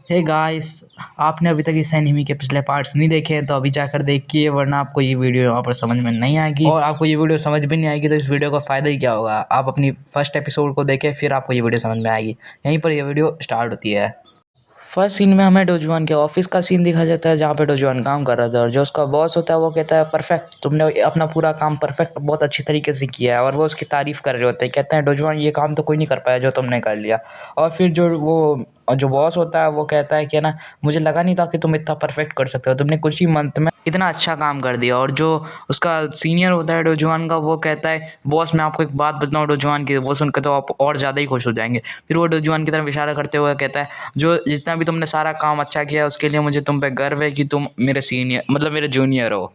Hey guys, आपने अभी तक इस एनीमे के पिछले पार्ट्स नहीं देखे हैं तो अभी जाकर देखिए, वरना आपको ये वीडियो यहाँ पर समझ में नहीं आएगी और आपको ये वीडियो समझ भी नहीं आएगी तो इस वीडियो का फ़ायदा ही क्या होगा। आप अपनी फर्स्ट एपिसोड को देखें, फिर आपको ये वीडियो समझ में आएगी। यहीं पर ये वीडियो स्टार्ट होती है। फर्स्ट सीन में हमें डोजुआन के ऑफिस का सीन दिखाया जाता है, जहाँ पे डोजुआन काम कर रहा था और जो उसका बॉस होता है वो कहता है परफेक्ट, तुमने अपना पूरा काम परफेक्ट बहुत अच्छी तरीके से किया है। और वो उसकी तारीफ़ कर रहे होते हैं, कहते हैं डोजुआन ये काम तो कोई नहीं कर पाया जो तुमने कर लिया। और फिर जो बॉस होता है वो कहता है कि ना, मुझे लगा नहीं था कि तुम इतना परफेक्ट कर सकते हो, तुमने कुछ ही मंथ में इतना अच्छा काम कर दिया। और जो उसका सीनियर होता है डोजुआन का, वो कहता है बॉस मैं आपको एक बात बताऊँ डोजुआन की, वो सुनकर तो आप और ज़्यादा ही खुश हो जाएंगे। फिर वो डोजुआन की तरफ इशारा करते हुए कहता है जो जितना भी तुमने सारा काम अच्छा किया उसके लिए मुझे तुम पे गर्व है कि तुम मेरे सीनियर मतलब मेरे जूनियर हो।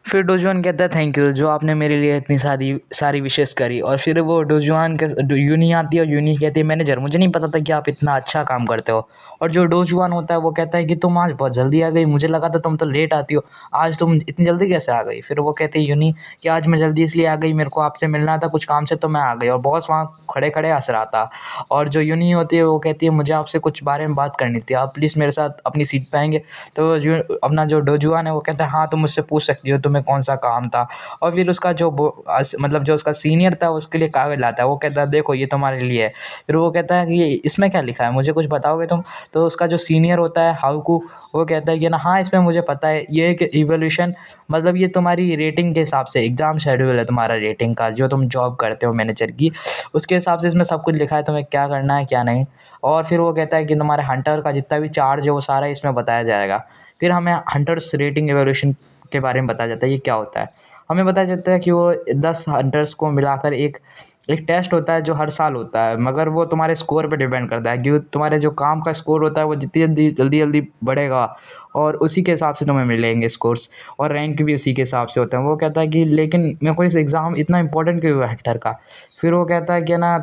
फिर डोजुआन कहता है थैंक यू जो आपने मेरे लिए इतनी सारी सारी विशेस करी। और फिर वो डोजुआन के यूनी आती है और यूनी कहती है मैनेजर मुझे नहीं पता था कि आप इतना अच्छा काम करते हो। और जो डोजुआन होता है वो कहता है कि तुम आज बहुत जल्दी आ गई, मुझे लगा था तुम तो लेट आती हो, आज तुम इतनी जल्दी कैसे आ गई। फिर वो कहती है यूनी कि आज मैं जल्दी इसलिए आ गई, मेरे को आपसे मिलना था कुछ काम से तो मैं आ गई। और बॉस वहाँ खड़े खड़े हंस रहा था। और जो यूनी होती है वो कहती है मुझे आपसे कुछ बारे में बात करनी थी, आप प्लीज़ मेरे साथ अपनी सीट पे आएंगे। तो जो अपना जो डोजुआन है वो कहता है हाँ तुम मुझसे पूछ सकती हो तुम्हें कौन सा काम था। और फिर उसका मतलब जो उसका सीनियर था उसके लिए कागज़ लाता है, वो कहता है देखो ये तुम्हारे लिए है। फिर वो कहता है कि इसमें क्या लिखा है, मुझे कुछ बताओगे तुम। तो उसका जो सीनियर होता है हाउकू, वो कहता है कि ना हाँ इसमें मुझे पता है, ये एक इवोल्यूशन मतलब ये तुम्हारी रेटिंग के हिसाब से एग्ज़ाम शेड्यूल है तुम्हारा रेटिंग का, जो तुम जॉब करते हो मैनेजर की, उसके हिसाब से इसमें सब कुछ लिखा है तुम्हें क्या करना है क्या नहीं। और फिर वो कहता है कि तुम्हारे हंटर का जितना भी चार्ज है वो सारा इसमें बताया जाएगा। फिर हमें हंटर्स रेटिंग इवोल्यूशन के बारे में बताया जाता है, ये क्या होता है। हमें बताया जाता है कि वो 10 हंटर्स को मिलाकर एक एक टेस्ट होता है जो हर साल होता है, मगर वो तुम्हारे स्कोर पे डिपेंड करता है कि तुम्हारे जो काम का स्कोर होता है वो जितनी जल्दी जल्दी जल्दी बढ़ेगा और उसी के हिसाब से तुम्हें मिलेंगे स्कोर्स। और रैंक भी उसी के हिसाब से होता है। वो कहता है कि लेकिन मेरे को इस एग्ज़ाम इतना इंपॉर्टेंट क्यों है हंटर का। फिर वो कहता है कि ना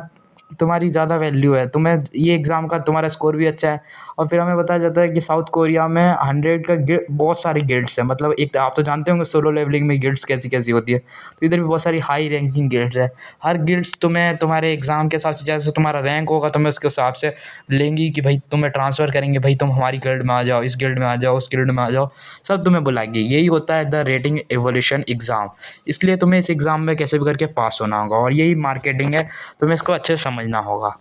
तुम्हारी ज़्यादा वैल्यू है, तुम्हें ये एग्ज़ाम का तुम्हारा स्कोर भी अच्छा है। और फिर हमें बताया जाता है कि साउथ कोरिया में 100 का बहुत सारी गिल्ड्स हैं, मतलब एक आप तो जानते होंगे सोलो लेवलिंग में गिल्ड्स कैसी कैसी होती है, तो इधर भी बहुत सारी हाई रैंकिंग गिल्ड्स है। हर गिल्ड्स तुम्हें तुम्हारे एग्ज़ाम के हिसाब से जैसे तुम्हारा रैंक होगा तुम्हें उसके हिसाब से लेंगी कि भाई तुम्हें ट्रांसफ़र करेंगे, भाई तुम हमारी गिल्ड में आ जाओ, इस गिल्ड में आ जाओ, उस गिल्ड में आ जाओ, सब तुम्हें बुलाएंगे। यही होता है द रेटिंग एवोल्यूशन एग्ज़ाम। इसलिए तुम्हें इस एग्ज़ाम में कैसे भी करके पास होना होगा और यही मार्केटिंग है, तुम्हें इसको अच्छे से समझना होगा।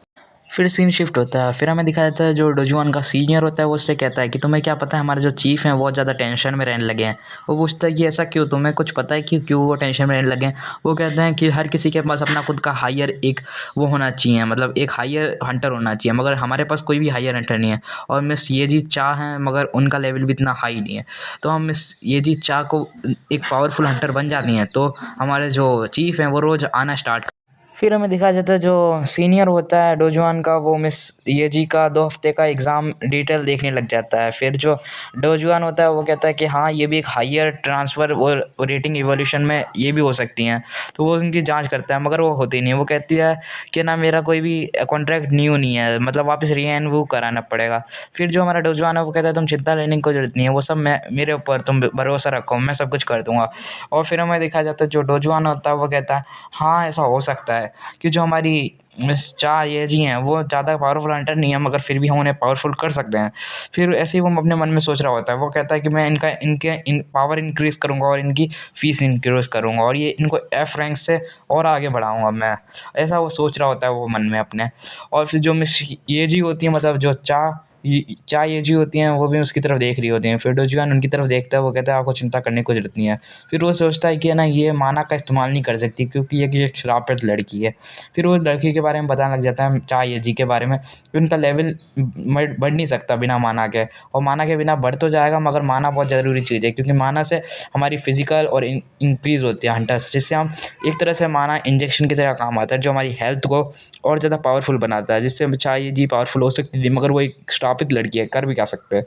फिर सीन शिफ्ट होता है, फिर हमें दिखाया जाता है जो डोजुआन का सीनियर होता है वो उससे कहता है कि तुम्हें क्या पता है हमारे जो चीफ़ हैं बहुत ज़्यादा टेंशन में रहने लगे हैं। वो पूछता है कि ऐसा क्यों, तुम्हें कुछ पता है कि क्यों वो टेंशन में रहने लगे हैं। वो कहते हैं कि हर किसी के पास अपना खुद का हायर एक वो होना चाहिए, मतलब एक हायर हंटर होना चाहिए, मगर हमारे पास कोई भी हायर हंटर नहीं है। और मिस येजी चा हैं मगर उनका लेवल भी इतना हाई नहीं है। तो हम मिस येजी चा को एक पावरफुल हंटर बन जाती हैं तो हमारे जो चीफ़ हैं वो रोज़ आना स्टार्ट। फिर हमें दिखाया जाता है जो सीनियर होता है डोजुआन का, वो मिस येजी का 2 हफ्ते का एग्ज़ाम डिटेल देखने लग जाता है। फिर जो डोजुआन होता है वो कहता है कि हाँ ये भी एक हायर ट्रांसफ़र और रेटिंग इवोल्यूशन में ये भी हो सकती हैं। तो वो उनकी जांच करता है मगर वो होती नहीं है। वो कहती है कि ना मेरा कोई भी कॉन्ट्रैक्ट न्यू नहीं है, मतलब वापस रीएन्यू कराना पड़ेगा। फिर जो हमारा डोजुआन है वो कहता है तुम चिंता लेने की कोई ज़रूरत नहीं है, वो सब मैं मेरे ऊपर तुम भरोसा रखो, मैं सब कुछ कर दूँगा। और फिर हमें दिखाया जाता है जो डोजुआन होता है वो कहता है हाँ ऐसा हो सकता है कि जो हमारी मिस चा ये जी हैं वो ज़्यादा पावरफुल हंटर नहीं है, मगर फिर भी हम उन्हें पावरफुल कर सकते हैं। फिर ऐसे ही वो अपने मन में सोच रहा होता है। वो कहता है कि मैं इनके पावर इंक्रीज़ करूँगा और इनकी फ़ीस इंक्रीज़ करूँगा और ये इनको एफ रैंक से और आगे बढ़ाऊँगा मैं। ऐसा वो सोच रहा होता है वो मन में अपने। और फिर जो मिस ये जी होती है, मतलब जो चा ये जी होती हैं, वो भी उसकी तरफ देख रही होती हैं। फिर डोजुआन उनकी तरफ देखता है, वो कहता है आपको चिंता करने की कोई ज़रूरत नहीं है। फिर वो सोचता है कि ना ये माना का इस्तेमाल नहीं कर सकती क्योंकि ये एक श्रापित लड़की है। फिर वो लड़की के बारे में बताने लग जाता है चा ये जी के बारे में कि उनका लेवल बढ़ नहीं सकता बिना माना के, और माना के बिना बढ़ तो जाएगा मगर माना बहुत ज़रूरी चीज़ है क्योंकि माना से हमारी फिजिकल और इंक्रीज़ होती है हंटर्स, जिससे हम एक तरह से माना इंजेक्शन की तरह काम आता है जो हमारी हेल्थ को और ज़्यादा पावरफुल बनाता है, जिससे चा ये जी पावरफुल हो सकती थी मगर वो एक श्रापित लड़की है, कर भी क्या सकते हैं।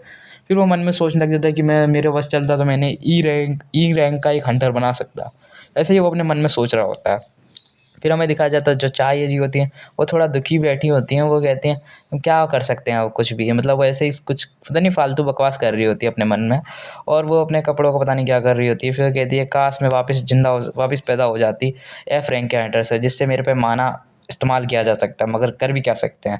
फिर वो मन में सोचने लग जाता है कि मैं मेरे बस चलता तो मैंने ई रैंक का एक हंटर बना सकता। ऐसे ही वो अपने मन में सोच रहा होता है। फिर हमें दिखाया जाता है जो चाय जी होती हैं वो थोड़ा दुखी बैठी होती हैं। वो कहती हैं क्या कर सकते हैं वो कुछ भी, मतलब वो ऐसे ही कुछ पता नहीं फालतू बकवास कर रही होती है अपने मन में। और वो अपने कपड़ों को पता नहीं क्या कर रही होती है। फिर कहती है काश मैं वापस पैदा हो जाती एफ रैंक के हंटर से, जिससे मेरे पे माना इस्तेमाल किया जा सकता है, मगर कर भी क्या सकते हैं।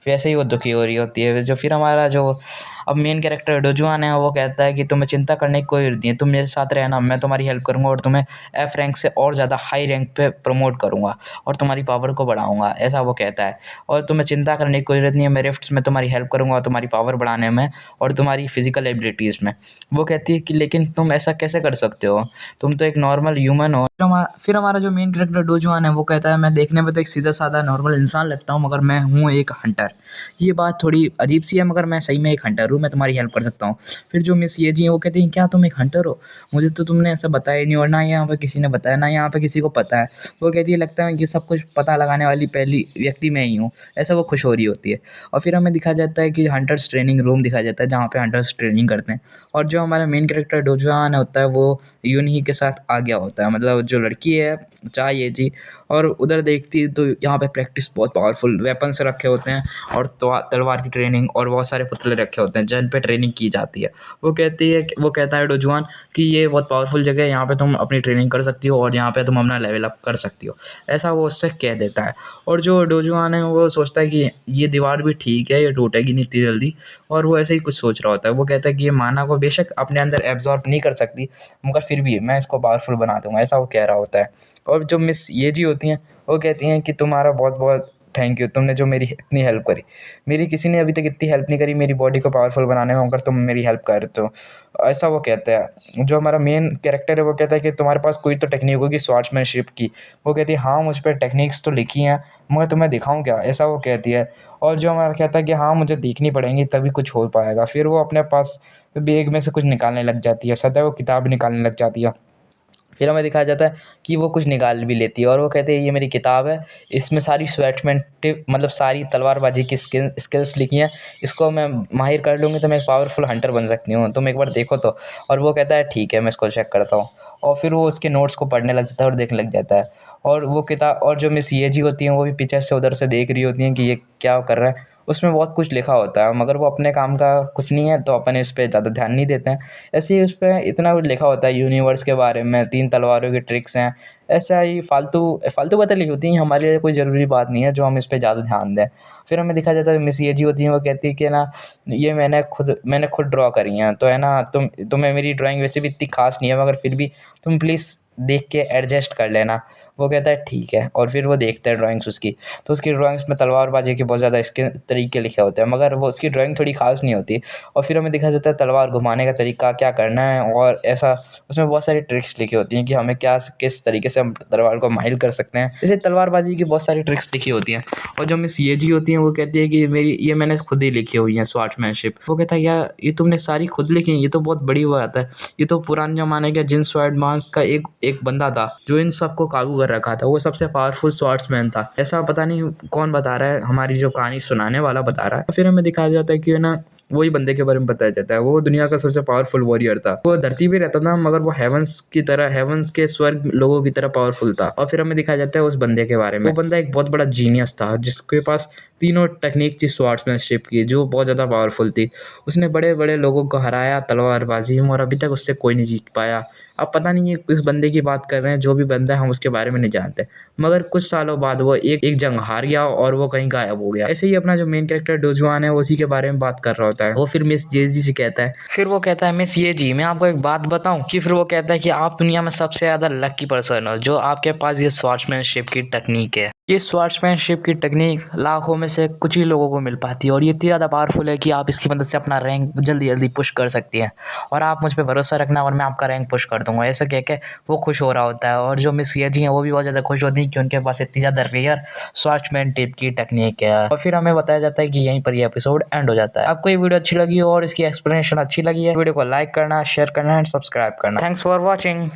वैसे ही वो दुखी हो रही होती है। जो फिर हमारा जो अब मेन कैरेक्टर डोजुआन है, वो कहता है कि तुम्हें चिंता करने की कोई ज़रूरत नहीं है, तुम मेरे साथ रहना, मैं तुम्हारी हेल्प करूँगा और तुम्हें एफ रैंक से और ज़्यादा हाई रैंक पे प्रमोट करूँगा और तुम्हारी पावर को बढ़ाऊँगा, ऐसा वो कहता है। और तुम्हें चिंता करने की कोई ज़रूरत नहीं है, मैं रिफ्ट्स में तुम्हारी हेल्प करूँगा तुम्हारी पावर बढ़ाने में और तुम्हारी फिजिकल एबिलिटीज़ में। वो कहती है कि लेकिन तुम ऐसा कैसे कर सकते हो, तुम तो एक नॉर्मल ह्यूमन हो। फिर हमारा जो मेन कैरेक्टर डोजुआन है वो कहता है मैं देखने में तो एक सीधा साधा नॉर्मल इंसान लगता हूँ, मगर मैं हूँ एक हंटर। ये बात थोड़ी अजीब सी है, मगर मैं सही में एक हंटर हूँ, मैं तुम्हारी हेल्प कर सकता हूँ। फिर जो मिस ये जी हैं वो कहती हैं क्या तुम एक हंटर हो, मुझे तो तुमने ऐसा बताया ही नहीं और ना यहाँ पे किसी ने बताया, ना यहाँ पे किसी को पता है। वो कहती है लगता है कि सब कुछ पता लगाने वाली पहली व्यक्ति मैं ही हूँ, ऐसा वो खुश हो रही होती है। और फिर हमें दिखाया जाता है कि हंटर्स ट्रेनिंग रूम दिखाया जाता है जहाँ पे हंटर्स ट्रेनिंग करते हैं। और जो हमारा मेन कैरेक्टर डोजुआन होता है वो यूनही के साथ आ गया होता है, मतलब जो लड़की है चाहिए जी। और उधर देखती है तो यहाँ पे प्रैक्टिस बहुत पावरफुल वेपन्स रखे होते हैं और तलवार की ट्रेनिंग और बहुत सारे पुतले रखे होते हैं जिन पे ट्रेनिंग की जाती है। वो कहता है डोजुआन कि ये बहुत पावरफुल जगह है, यहाँ पे तुम अपनी ट्रेनिंग कर सकती हो और यहाँ पे तुम अपना लेवल अप कर सकती हो, ऐसा वो उससे कह देता है। और जो डोजुआन है वो सोचता है कि ये दीवार भी ठीक है, ये टूटेगी नहीं इतनी जल्दी, और वो ऐसे ही कुछ सोच रहा होता है। वो कहता है कि ये माना को बेशक अपने अंदर एब्जॉर्ब नहीं कर सकती, मगर फिर भी मैं इसको पावरफुल बना दूँगा, ऐसा वो कह रहा होता है। और जो मिस येजी होती हैं वो कहती हैं कि तुम्हारा बहुत बहुत थैंक यू, तुमने जो मेरी इतनी हेल्प करी, मेरी किसी ने अभी तक इतनी हेल्प नहीं करी मेरी बॉडी को पावरफुल बनाने में, मगर तुम मेरी हेल्प कर रहे हो, ऐसा वो कहता है। जो हमारा मेन कैरेक्टर है वो कहता है कि तुम्हारे पास कोई तो टेक्निक होगी स्वॉर्ड्समैनशिप की। वो कहती है हाँ मुझ पे टेक्निक्स तो लिखी हैं, मगर तुम्हें दिखाऊँ क्या, ऐसा वो कहती है। और जो हमारा कहता है कि हाँ मुझे देखनी पड़ेंगी तभी कुछ हो पाएगा। फिर वो अपने पास बैग में से कुछ निकालने लग जाती है, सदा वो किताब निकालने लग जाती है। फिर हमें दिखाया जाता है कि वो कुछ निकाल भी लेती है और वो कहते हैं ये मेरी किताब है, इसमें सारी स्वॉर्ड्समैनशिप मतलब सारी तलवारबाजी की स्किल्स लिखी हैं, इसको मैं माहिर कर लूँगी तो मैं एक पावरफुल हंटर बन सकती हूँ, तुम एक बार देखो तो। और वो कहता है ठीक है मैं इसको चेक करता हूँ। और फिर वो उसके नोट्स को पढ़ने लग जाता है और देखने लग जाता है। और वो किताब और जो मिस येजी होती हैं वो भी पीछे से उधर से देख रही होती हैं कि ये क्या कर रहा है। उसमें बहुत कुछ लिखा होता है मगर वो अपने काम का कुछ नहीं है तो अपन इस पे ज़्यादा ध्यान नहीं देते हैं। ऐसे ही उस पे इतना कुछ लिखा होता है यूनिवर्स के बारे में, 3 तलवारों की ट्रिक्स हैं, ऐसा ही फालतू फालतू बातें लिखी होती हैं, हमारे लिए कोई ज़रूरी बात नहीं है जो हम इस पे ज़्यादा ध्यान दें। फिर हमें दिखाया जाता है मिस येजी होती हैं वो कहती है कि ना ये मैंने खुद ड्रॉ करी हैं, तो है ना तुम्हें मेरी ड्राइंग वैसे भी इतनी ख़ास नहीं है मगर फिर भी तुम प्लीज़ देख के एडजस्ट कर लेना। वो कहता है ठीक है। और फिर वो देखता है ड्राइंग्स उसकी, तो उसकी ड्राइंग्स में तलवारबाजी के बहुत ज़्यादा इसके तरीके लिखे होते हैं मगर वो उसकी ड्राइंग थोड़ी ख़ास नहीं होती। और फिर हमें दिखाया जाता है तलवार घुमाने का तरीका क्या करना है और ऐसा उसमें बहुत सारी ट्रिक्स लिखी होती हैं कि हमें क्या किस तरीके से हम तलवार को माहिर कर सकते हैं। जैसे तलवारबाजी की बहुत सारी ट्रिक्स लिखी होती हैं। और जो मिस येजी होती हैं वो कहती है कि मेरी ये मैंने खुद ही लिखी हुई हैं स्वॉर्ड्समैनशिप। वो कहता है यार ये तुमने सारी खुद लिखी हैं, ये तो बहुत बड़ी बात है, ये तो पुराने ज़माने के जिन स्वॉर्डमैन का एक बंदा था जो इन सबको काबू कर रखा था, वो सबसे पावरफुल स्वॉर्ड्समैन था, ऐसा पता नहीं कौन बता रहा है, हमारी जो कहानी सुनाने वाला बता रहा है। फिर हमें दिखाया जाता है कि ना वही बंदे के बारे में बताया जाता है, वो दुनिया का सबसे पावरफुल वॉरियर था, वो धरती पे रहता था मगर वो हेवंस के स्वर्ग लोगों की तरह पावरफुल था। और फिर हमें दिखाया जाता है उस बंदे के बारे में, वो बंदा एक बहुत बड़ा जीनियस था जिसके पास तीनों टेक्निक थी स्वॉर्ड्समैनशिप की जो बहुत ज़्यादा पावरफुल थी। उसने बड़े बड़े लोगों को हराया तलवारबाजी में और अभी तक उससे कोई नहीं जीत पाया। अब पता नहीं ये किस बंदे की बात कर रहे हैं, जो भी बंदा है हम उसके बारे में नहीं जानते, मगर कुछ सालों बाद वो एक जंग हार गया और वो कहीं गायब हो गया। ऐसे ही अपना जो मेन कैरेक्टर डोजुआन है वो उसी के बारे में बात कर रहा होता है। वो फिर मिस येजी से कहता है, फिर वो कहता है मिस येजी मैं आपको एक बात बताऊं कि फिर वो कहता है कि आप दुनिया में सबसे ज़्यादा लकी पर्सन हो जो आपके पास ये स्वॉर्ड्समैनशिप की टेक्निक है। ये स्वॉर्ड्समैनशिप की टेक्निक लाखों में से कुछ ही लोगों को मिल पाती है और ये इतनी ज़्यादा पावरफुल है कि आप इसकी मदद से अपना रैंक जल्दी जल्दी पुश कर सकती हैं और आप मुझ पे भरोसा रखना और मैं आपका रैंक पुश कर दूंगा, ऐसा कह के वो खुश हो रहा होता है। और जो मिस येजी हैं वो भी बहुत ज़्यादा खुश होती हैं कि उनके पास इतनी ज़्यादा रेयर स्वॉर्ड्समैनशिप की टेक्निक है। और फिर हमें बताया जाता है कि यहीं पर ये एपिसोड एंड हो जाता है। आपको ये वीडियो अच्छी लगी हो और इसकी एक्सप्लेनेशन अच्छी लगी है, वीडियो को लाइक करना, शेयर करना एंड सब्सक्राइब करना। Thanks for watching.